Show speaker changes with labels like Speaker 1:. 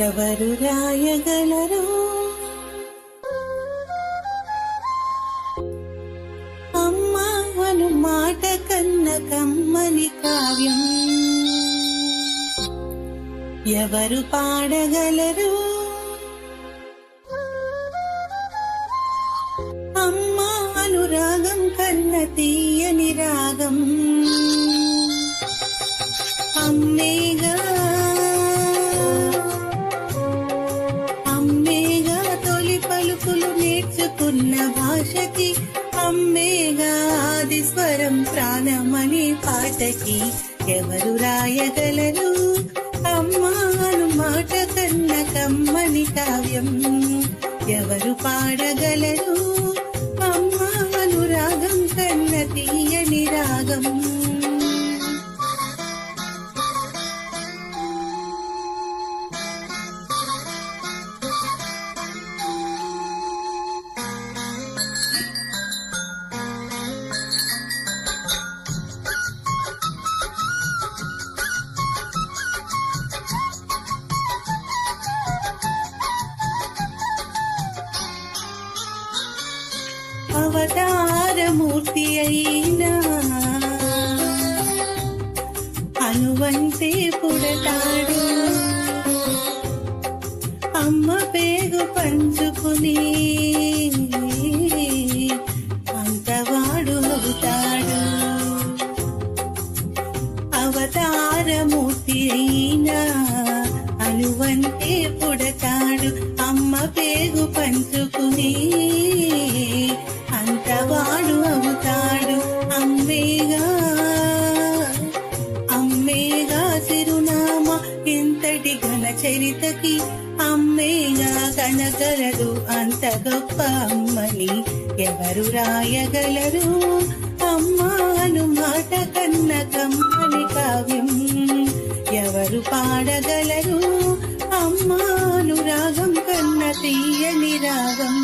Speaker 1: ఎవరు రాయగలరు అమ్మా అను మాట కన్న కమ్మని కావ్యం ఎవరు పాడగలరు అమ్మా అనురాగం కన్న తీయని రాగం అమ్మేగా తొలి పలుకులు నేర్చుకున్న భాషకి అమ్మేగా ఆది స్వరం ప్రాణమని పాటకి ఎవరు రాయగలరు అమ్మాను మాట కన్న కమ్మని కావ్యం ఎవరు పాడగలరు అమ్మాను రాగం కన్న తీయని రాగం అవతారమూర్తి అయినా అనువంతే పుడతాడు అమ్మ పేగు పంచుకుని అంతవాడు అవుతాడు అవతారమూర్తి అయినా అనువంతే పుడతాడు అమ్మ పేగు పంచుకుని అంతవాడు అవుతాడు అమ్మేగా చిరునామా ఇంతటి ఘన చరితకి అమ్మేగా కనగలదు అంత గొప్ప అమ్మని ఎవరు రాయగలరు అమ్మాను మాట కన్న కమ్మని కావ్యం ఎవరు పాడగలరు అమ్మాను రాగం కన్న తీయని రాగం